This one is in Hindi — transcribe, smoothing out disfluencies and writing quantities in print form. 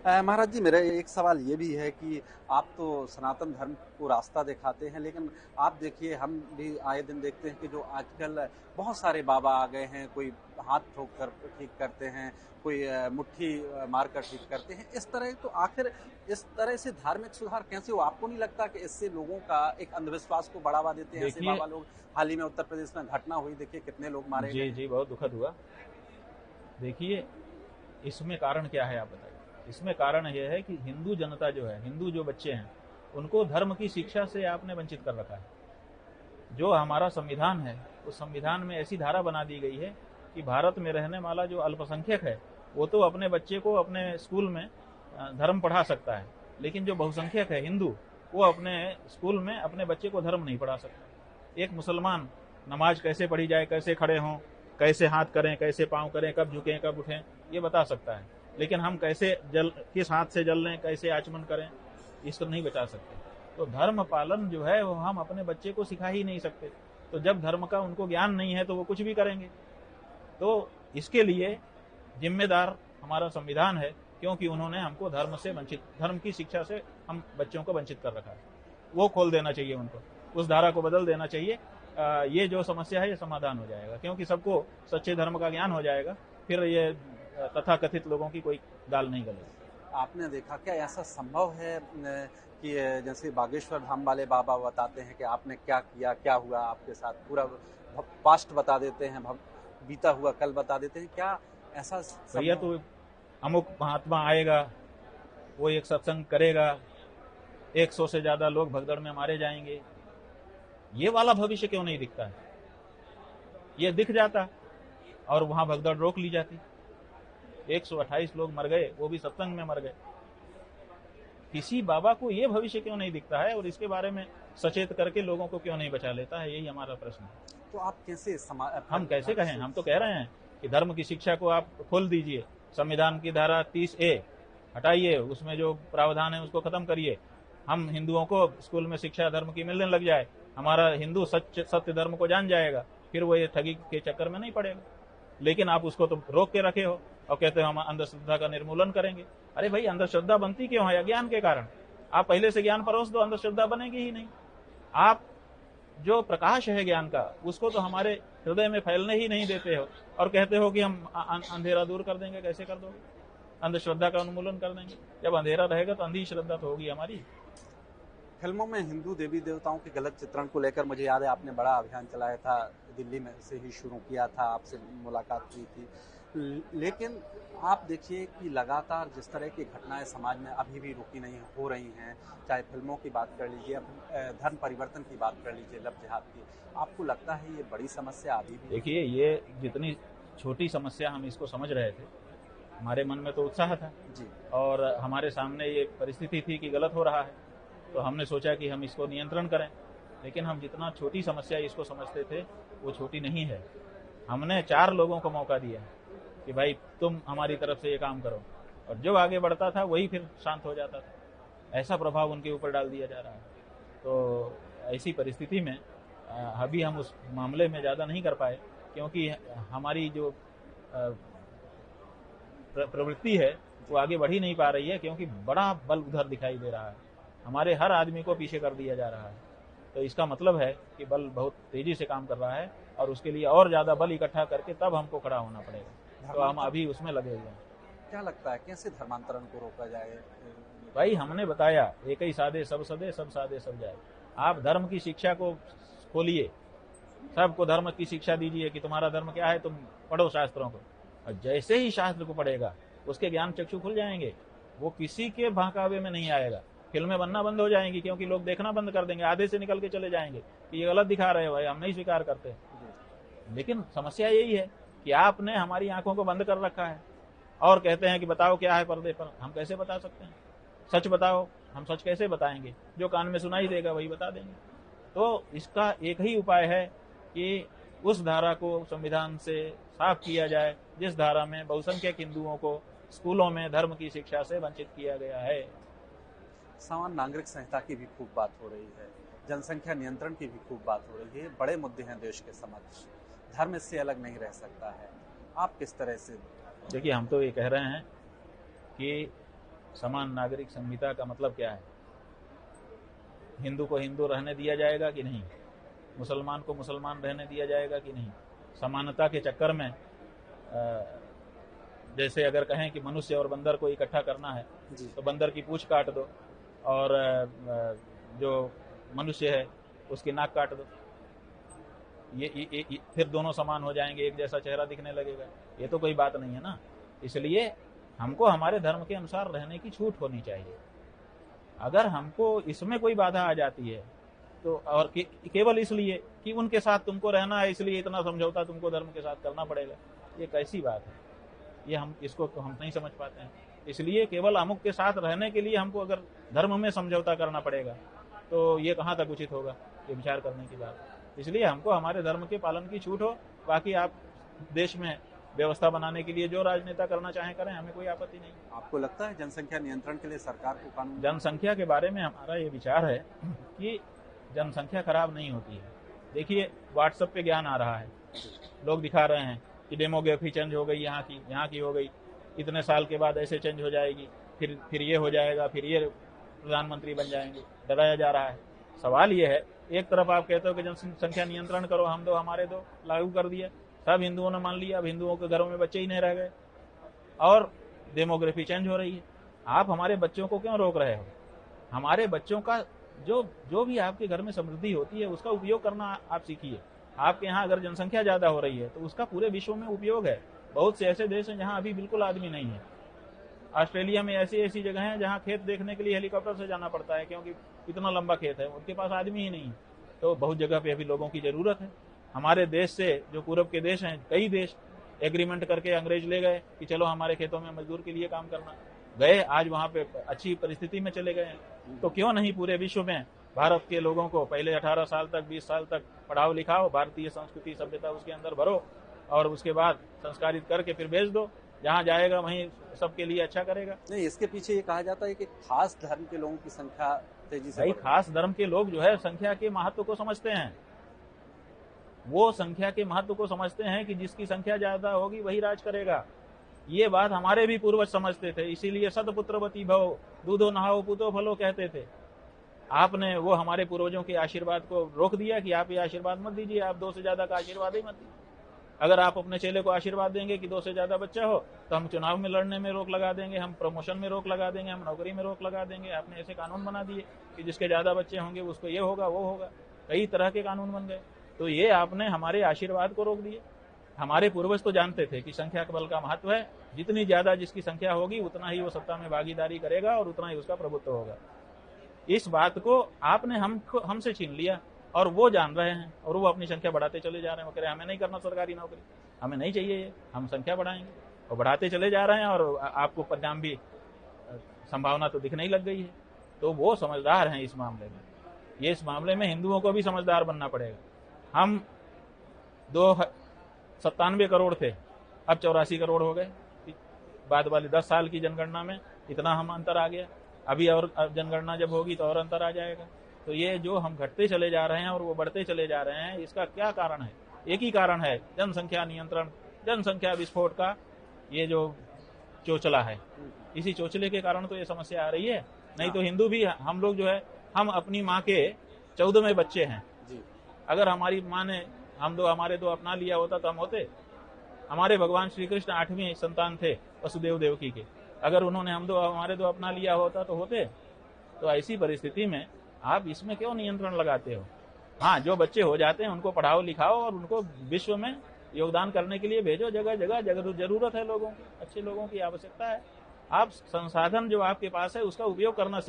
महाराज जी, मेरा एक सवाल ये भी है कि आप तो सनातन धर्म को रास्ता दिखाते हैं, लेकिन आप देखिए, हम भी आए दिन देखते हैं कि जो आजकल बहुत सारे बाबा आ गए हैं। कोई हाथ ठोक कर ठीक करते हैं, कोई मुट्ठी मार कर ठीक करते हैं। इस तरह तो आखिर इस तरह से धार्मिक सुधार कैसे हो? आपको नहीं लगता कि इससे लोगों का एक अंधविश्वास को बढ़ावा देते हैं ऐसे देखिए। बाबा लोग? हाल ही में उत्तर प्रदेश में घटना हुई, देखिए कितने लोग मारे गए जी हैं। जी, बहुत दुखद हुआ। देखिए, इसमें कारण क्या है आप बताइए। इसमें कारण यह है कि हिंदू जनता जो है, हिंदू जो बच्चे हैं, उनको धर्म की शिक्षा से आपने वंचित कर रखा है। जो हमारा संविधान है, उस संविधान में ऐसी धारा बना दी गई है कि भारत में रहने वाला जो अल्पसंख्यक है वो तो अपने बच्चे को अपने स्कूल में धर्म पढ़ा सकता है, लेकिन जो बहुसंख्यक है हिंदू, वो अपने स्कूल में अपने बच्चे को धर्म नहीं पढ़ा सकता। एक मुसलमान नमाज कैसे पढ़ी जाए, कैसे खड़े हों, कैसे हाथ करें, कैसे पाँव करें, कब झुकें कब उठें, ये बता सकता है, लेकिन हम कैसे किस हाथ से जल लें, कैसे आचमन करें, इसको नहीं बता सकते। तो धर्म पालन जो है वो हम अपने बच्चे को सिखा ही नहीं सकते। तो जब धर्म का उनको ज्ञान नहीं है तो वो कुछ भी करेंगे। तो इसके लिए जिम्मेदार हमारा संविधान है, क्योंकि उन्होंने हमको धर्म से वंचित, धर्म की शिक्षा से हम बच्चों को वंचित कर रखा है। वो खोल देना चाहिए उनको, उस धारा को बदल देना चाहिए। ये जो समस्या है ये समाधान हो जाएगा, क्योंकि सबको सच्चे धर्म का ज्ञान हो जाएगा। फिर ये तथाकथित लोगों की कोई दाल नहीं गलेगी। आपने देखा क्या ऐसा संभव है कि जैसे बागेश्वर धाम वाले बाबा बताते हैं कि आपने क्या किया, क्या हुआ आपके साथ, पूरा पास्ट बता देते हैं, बीता हुआ कल बता देते हैं, क्या ऐसा भैया, संभव? तो अमुक महात्मा आएगा, वो एक सत्संग करेगा, 100 से ज्यादा लोग भगदड़ में मारे जाएंगे, ये वाला भविष्य क्यों नहीं दिखता है? ये दिख जाता और वहां भगदड़ रोक ली जाती। 128 लोग मर गए, वो भी सत्संग में मर गए। किसी बाबा को ये भविष्य क्यों नहीं दिखता है और इसके बारे में सचेत करके लोगों को क्यों नहीं बचा लेता है? यही हमारा प्रश्न है। तो आप कैसे हम कैसे कहें? हम तो कह रहे हैं कि धर्म की शिक्षा को आप खोल दीजिए, संविधान की धारा 30A हटाइए, उसमें जो प्रावधान है उसको खत्म करिए। हम हिंदुओं को स्कूल में शिक्षा धर्म की मिलने लग जाए, हमारा हिंदू सत्य धर्म को जान जाएगा, फिर वो ये ठगी के चक्कर में नहीं पड़ेगा। लेकिन आप उसको तो रोक के रखे हो और कहते हो हम अंधश्रद्धा का निर्मूलन करेंगे। अरे भाई, अंधश्रद्धा बनती क्यों है? अज्ञान के कारण। आप पहले से ज्ञान परोस दो, अंधश्रद्धा बनेगी ही नहीं। आप जो प्रकाश है ज्ञान का, उसको तो हमारे हृदय में फैलने ही नहीं देते हो और कहते हो कि हम अंधेरा दूर कर देंगे। कैसे कर दोगे? अंधश्रद्धा का उन्मूलन कर देंगे। जब अंधेरा रहेगा तो अंधी श्रद्धा तो होगी हमारी। फिल्मों में हिंदू देवी देवताओं के गलत चित्रण को लेकर मुझे याद है आपने बड़ा अभियान चलाया था, दिल्ली में से ही शुरू किया था, आपसे मुलाकात की थी। लेकिन आप देखिए कि लगातार जिस तरह की घटनाएं समाज में अभी भी रुकी नहीं हो रही हैं, चाहे फिल्मों की बात कर लीजिए, धर्म परिवर्तन की बात कर लीजिए, लव जिहाद की, आपको लगता है ये बड़ी समस्या अभी भी है? देखिए, ये जितनी छोटी समस्या हम इसको समझ रहे थे, हमारे मन में तो उत्साह था जी। और हमारे सामने ये परिस्थिति थी कि गलत हो रहा है, तो हमने सोचा कि हम इसको नियंत्रण करें। लेकिन हम जितना छोटी समस्या इसको समझते थे वो छोटी नहीं है। हमने 4 लोगों को मौका दिया कि भाई तुम हमारी तरफ से ये काम करो, और जो आगे बढ़ता था वही फिर शांत हो जाता था। ऐसा प्रभाव उनके ऊपर डाल दिया जा रहा है। तो ऐसी परिस्थिति में अभी हम उस मामले में ज़्यादा नहीं कर पाए, क्योंकि हमारी जो प्रवृत्ति है वो आगे बढ़ ही नहीं पा रही है, क्योंकि बड़ा बल उधर दिखाई दे रहा है। हमारे हर आदमी को पीछे कर दिया जा रहा है। तो इसका मतलब है कि बल बहुत तेजी से काम कर रहा है और उसके लिए और ज्यादा बल इकट्ठा करके तब हमको खड़ा होना पड़ेगा। तो हम अभी उसमें लगे हुए हैं। क्या लगता है कैसे धर्मांतरण को रोका जाए? भाई, हमने बताया, एक ही साधे सब सदे, सब साधे सब जाए। आप धर्म की शिक्षा को खोलिए, सबको धर्म की शिक्षा दीजिए कि तुम्हारा धर्म क्या है, तुम पढ़ो शास्त्रों को। और जैसे ही शास्त्र को पढ़ेगा उसके ज्ञान चक्षु खुल जाएंगे, वो किसी के बहकावे में नहीं आएगा। फिल्में बनना बंद हो जाएंगी, क्योंकि लोग देखना बंद कर देंगे, आधे से निकल के चले जाएंगे कि ये गलत दिखा रहे हो भाई, हम नहीं स्वीकार करते। लेकिन समस्या यही है कि आपने हमारी आंखों को बंद कर रखा है और कहते हैं कि बताओ क्या है पर्दे पर। हम कैसे बता सकते हैं? सच बताओ। हम सच कैसे बताएंगे? जो कान में सुनाई देगा वही बता देंगे। तो इसका एक ही उपाय है कि उस धारा को संविधान से साफ किया जाए जिस धारा में बहुसंख्यक हिंदुओं को स्कूलों में धर्म की शिक्षा से वंचित किया गया है। सामान्य नागरिक संहिता की भी खूब बात हो रही है, जनसंख्या नियंत्रण की भी खूब बात हो रही है, बड़े मुद्दे हैं देश के समक्ष, धर्म इससे अलग नहीं रह सकता है। आप किस तरह से? देखिए, हम तो ये कह रहे हैं कि समान नागरिक संहिता का मतलब क्या है? हिंदू को हिंदू रहने दिया जाएगा कि नहीं? मुसलमान को मुसलमान रहने दिया जाएगा कि नहीं? समानता के चक्कर में जैसे अगर कहें कि मनुष्य और बंदर को इकट्ठा करना है तो बंदर की पूंछ काट दो और जो मनुष्य है उसकी नाक काट दो, ये फिर दोनों समान हो जाएंगे, एक जैसा चेहरा दिखने लगेगा। ये तो कोई बात नहीं है ना। इसलिए हमको हमारे धर्म के अनुसार रहने की छूट होनी चाहिए। अगर हमको इसमें कोई बाधा आ जाती है तो और केवल इसलिए कि उनके साथ तुमको रहना है इसलिए इतना समझौता तुमको धर्म के साथ करना पड़ेगा, ये कैसी बात है? ये हम नहीं समझ पाते हैं। इसलिए केवल अमुक के साथ रहने के लिए हमको अगर धर्म में समझौता करना पड़ेगा तो ये कहाँ तक उचित होगा, ये विचार करने की बात है। इसलिए हमको हमारे धर्म के पालन की छूट हो, बाकी आप देश में व्यवस्था बनाने के लिए जो राजनेता करना चाहें करें, हमें कोई आपत्ति नहीं। आपको लगता है जनसंख्या नियंत्रण के लिए सरकार को कानून? जनसंख्या के बारे में हमारा ये विचार है कि जनसंख्या खराब नहीं होती है। देखिए व्हाट्सएप पे ज्ञान आ रहा है, लोग दिखा रहे हैं कि डेमोग्राफी चेंज हो गई, यहाँ की हो गई, इतने साल के बाद ऐसे चेंज हो जाएगी, फिर ये हो जाएगा, फिर ये प्रधानमंत्री बन जाएंगे, डराया जा रहा है। सवाल ये है, एक तरफ आप कहते हो कि जनसंख्या नियंत्रण करो, हम दो हमारे दो लागू कर दिया, सब हिंदुओं ने मान लिया, अब हिंदुओं के घरों में बच्चे ही नहीं रह गए और डेमोग्राफी चेंज हो रही है। आप हमारे बच्चों को क्यों रोक रहे हो? हमारे बच्चों का जो भी आपके घर में समृद्धि होती है उसका उपयोग करना आप सीखिए। आपके यहाँ अगर जनसंख्या ज्यादा हो रही है तो उसका पूरे विश्व में उपयोग है। बहुत से ऐसे देश हैं जहाँ अभी बिल्कुल आदमी नहीं है। ऑस्ट्रेलिया में ऐसी जगह है जहाँ खेत देखने के लिए हेलीकॉप्टर से जाना पड़ता है, क्योंकि इतना लंबा खेत है, उनके पास आदमी ही नहीं है। तो बहुत जगह पे अभी लोगों की जरूरत है। हमारे देश से जो पूर्व के देश हैं, कई देश एग्रीमेंट करके अंग्रेज ले गए कि चलो हमारे खेतों में मजदूर के लिए काम करना, गए, आज वहां पे अच्छी परिस्थिति में चले गए हैं। तो क्यों नहीं पूरे विश्व में भारत के लोगों को पहले 18 साल तक 20 साल तक पढ़ाओ लिखाओ, भारतीय संस्कृति सभ्यता उसके अंदर भरो और उसके बाद संस्कारित करके फिर भेज दो, जहाँ जाएगा वहीं सबके लिए अच्छा करेगा। नहीं, इसके पीछे ये कहा जाता है कि खास धर्म के लोगों की संख्या तेजी से, भाई खास धर्म के लोग जो है संख्या के महत्व को समझते हैं। वो संख्या के महत्व को समझते हैं कि जिसकी संख्या ज्यादा होगी वही राज करेगा। ये बात हमारे भी पूर्वज समझते थे, इसीलिए सतपुत्रवती भव, दूधो नहाओ पूतो फलो कहते थे। आपने वो हमारे पूर्वजों के आशीर्वाद को रोक दिया कि आप ये आशीर्वाद मत दीजिए, आप 2 से ज्यादा का आशीर्वाद ही मत दीजिए। अगर आप अपने चेले को आशीर्वाद देंगे कि 2 से ज्यादा बच्चा हो तो हम चुनाव में लड़ने में रोक लगा देंगे, हम प्रमोशन में रोक लगा देंगे, हम नौकरी में रोक लगा देंगे। आपने ऐसे कानून बना दिए कि जिसके ज्यादा बच्चे होंगे उसको ये होगा वो होगा, कई तरह के कानून बन गए। तो ये आपने हमारे आशीर्वाद को रोक दिए। हमारे पूर्वज तो जानते थे कि संख्या के बल का महत्व है, जितनी ज्यादा जिसकी संख्या होगी उतना ही वो सत्ता में भागीदारी करेगा और उतना ही उसका प्रभुत्व होगा। इस बात को आपने हमसे छीन लिया और वो जान रहे हैं और वो अपनी संख्या बढ़ाते चले जा रहे हैं। वो कह रहे हैं हमें नहीं करना सरकारी नौकरी, हमें नहीं चाहिए ये, हम संख्या बढ़ाएंगे, और बढ़ाते चले जा रहे हैं और आपको परिणाम भी संभावना तो दिखने ही लग गई है। तो वो समझदार हैं इस मामले में। ये इस मामले में हिंदुओं को भी समझदार बनना पड़ेगा। हम 97 करोड़ थे, अब 84 करोड़ हो गए। बाद वाले 10 साल की जनगणना में इतना हम अंतर आ गया। अभी और जनगणना जब होगी तो और अंतर आ जाएगा। तो ये जो हम घटते चले जा रहे हैं और वो बढ़ते चले जा रहे हैं, इसका क्या कारण है? एक ही कारण है, जनसंख्या नियंत्रण, जनसंख्या विस्फोट का ये जो चोचला है। इसी चोचले के कारण तो ये समस्या आ रही है। नहीं तो हिंदू भी, हम लोग जो है, हम अपनी माँ के 14वें बच्चे हैं। अगर हमारी माँ ने हमारे दो अपना लिया होता तो हम होते। हमारे भगवान श्री कृष्ण 8वें संतान थे वसुदेव देवकी के, अगर उन्होंने हमारे दो अपना लिया होता तो होते। तो ऐसी परिस्थिति में आप इसमें क्यों नियंत्रण लगाते हो? हाँ, जो बच्चे हो जाते हैं उनको पढ़ाओ लिखाओ और उनको विश्व में योगदान करने के लिए भेजो। जगह जगह जरूरत है लोगों की, अच्छे लोगों की आवश्यकता है। आप संसाधन जो आपके पास है उसका उपयोग करना